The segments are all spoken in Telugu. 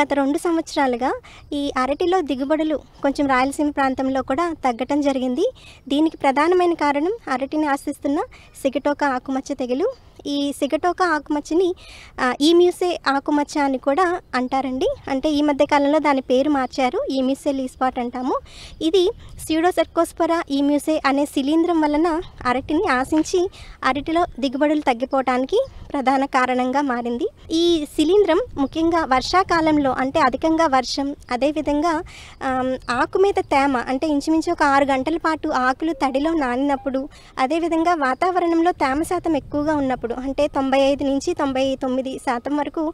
గత 2 సంవత్సరాలుగా ఈ అరటిలో దిగుబడులు కొంచెం రాయలసీమ ప్రాంతంలో కూడా తగ్గటం జరిగింది. దీనికి ప్రధానమైన కారణం అరటిని ఆశిస్తున్న సిగటోక ఆకుమచ్చ తెగులు. ఈ సిగటోక ఆకుమచ్చని ఈమ్యూసే ఆకుమచ్చ అని కూడా అంటారండి. అంటే ఈ మధ్య కాలంలో దాని పేరు మార్చారు. ఈమ్యూసే లీఫ్ స్పాట్ అంటాము. ఇది స్యూడోసెర్కోస్పోరా ఈమ్యూసే అనే శిలీంధ్రం వలన అరటిని ఆశించి అరటిలో దిగుబడులు తగ్గిపోవటానికి ప్రధాన కారణంగా మారింది. ఈ శిలీంధ్రం ముఖ్యంగా వర్షాకాలంలో అంటే అధికంగా వర్షం, అదేవిధంగా ఆకు మీద తేమ అంటే ఇంచుమించు ఒక 6 గంటల పాటు ఆకులు తడిలో నానినప్పుడు, అదేవిధంగా వాతావరణంలో తేమ శాతం ఎక్కువగా ఉన్నప్పుడు అంటే 95 నుంచి 99% వరకు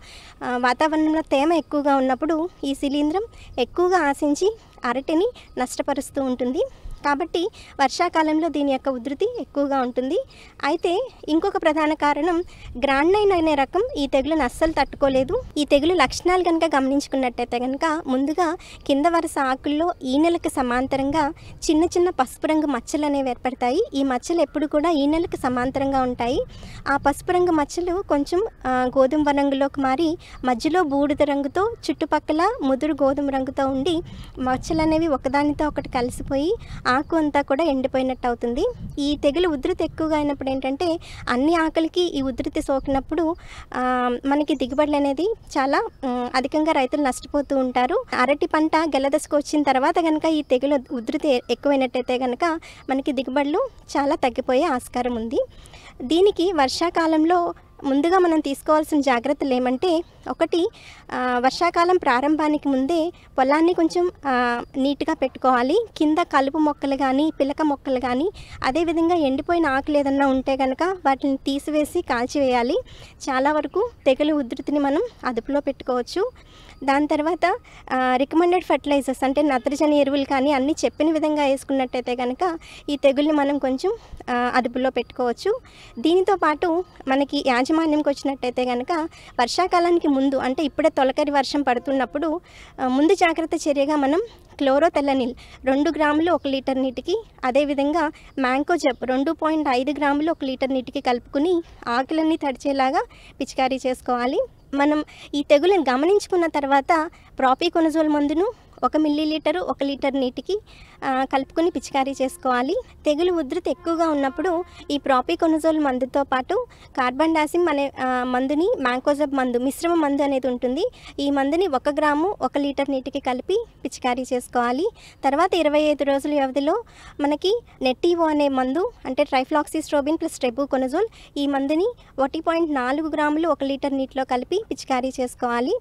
వాతావరణంలో తేమ ఎక్కువగా ఉన్నప్పుడు ఈ శిలీంధ్రం ఎక్కువగా ఆశించి అరటిని నష్టపరుస్తూ ఉంటుంది. కాబట్టి వర్షాకాలంలో దీని యొక్క ఉధృతి ఎక్కువగా ఉంటుంది. అయితే ఇంకొక ప్రధాన కారణం గ్రాండ్నైన్ అనే రకం ఈ తెగులును అస్సలు తట్టుకోలేదు. ఈ తెగులు లక్షణాలు కనుక గమనించుకున్నట్టయితే కనుక ముందుగా కింద వరుస ఆకుల్లో ఈనెలకు సమాంతరంగా చిన్న చిన్న పసుపు రంగు మచ్చలు అనేవి ఏర్పడతాయి. ఈ మచ్చలు ఎప్పుడు కూడా ఈనెలకు సమాంతరంగా ఉంటాయి. ఆ పసుపు రంగు మచ్చలు కొంచెం గోధుమ రంగులోకి మారి మధ్యలో బూడిద రంగుతో చుట్టుపక్కల ముదురు గోధుమ రంగుతో ఉండి మచ్చలు అనేవి ఒకదానితో ఒకటి కలిసిపోయి ఆకు అంతా కూడా ఎండిపోయినట్టు అవుతుంది. ఈ తెగులు ఉధృతి ఎక్కువగా అయినప్పుడు ఏంటంటే అన్ని ఆకులకి ఈ ఉధృతి సోకినప్పుడు మనకి దిగుబడులు అనేది చాలా అధికంగా రైతులు నష్టపోతూ ఉంటారు. అరటి పంట గెలదశకు వచ్చిన తర్వాత కనుక ఈ తెగులు ఉధృతి ఎక్కువైనట్టయితే కనుక మనకి దిగుబడులు చాలా తగ్గిపోయే ఆస్కారం ఉంది. దీనికి వర్షాకాలంలో ముందుగా మనం తీసుకోవాల్సిన జాగ్రత్తలు ఏమంటే, ఒకటి వర్షాకాలం ప్రారంభానికి ముందే పొలాన్ని కొంచెం నీట్గా పెట్టుకోవాలి. కింద కలుపు మొక్కలు కానీ పిలక మొక్కలు కానీ అదేవిధంగా ఎండిపోయిన ఆకులు ఏదన్నా ఉంటే కనుక వాటిని తీసివేసి కాల్చివేయాలి. చాలా వరకు తెగులు ఉధృతిని మనం అదుపులో పెట్టుకోవచ్చు. దాని తర్వాత రికమెండెడ్ ఫర్టిలైజర్స్ అంటే నత్రజని ఎరువులు కానీ అన్నీ చెప్పిన విధంగా వేసుకున్నట్టయితే కనుక ఈ తెగుల్ని మనం కొంచెం అదుపులో పెట్టుకోవచ్చు. దీనితో పాటు మనకి యాజమాన్యంకి వచ్చినట్టయితే కనుక వర్షాకాలానికి ముందు అంటే ఇప్పుడే తొలకరి వర్షం పడుతున్నప్పుడు ముందు జాగ్రత్త చర్యగా మనం క్లోరోథెల్లనిల్ 2 గ్రాములు 1 లీటర్ నీటికి, అదేవిధంగా మ్యాంకోజెబ్ 2.5 గ్రాములు 1 లీటర్ నీటికి కలుపుకుని ఆకులన్నీ తడిచేలాగా పిచికారీ చేసుకోవాలి. మనం ఈ తెగులను గమనించుకున్న తర్వాత ప్రాపికొనజోల్ మందును 1 మిల్లీలీటరు 1 లీటర్ నీటికి కలుపుకొని పిచికారీ చేసుకోవాలి. తెగులు ఉధృతి ఎక్కువగా ఉన్నప్పుడు ఈ ప్రాపికొనజోల్ మందుతో పాటు కార్బండాసిమ్ అనే మందుని మ్యాంకోజెబ్ మందు మిశ్రమ మందు అనేది ఉంటుంది. ఈ మందుని 1 గ్రాము 1 లీటర్ నీటికి కలిపి పిచికారీ చేసుకోవాలి. తర్వాత 25 రోజుల వ్యవధిలో మనకి నెట్టివో అనే మందు అంటే ట్రైఫ్లాక్సిస్ట్రోబిన్ ప్లస్ ట్రెబుకొనజోల్ ఈ మందుని 1.4 గ్రాములు 1 లీటర్ నీటిలో కలిపి పిచికారీ చేసుకోవాలి.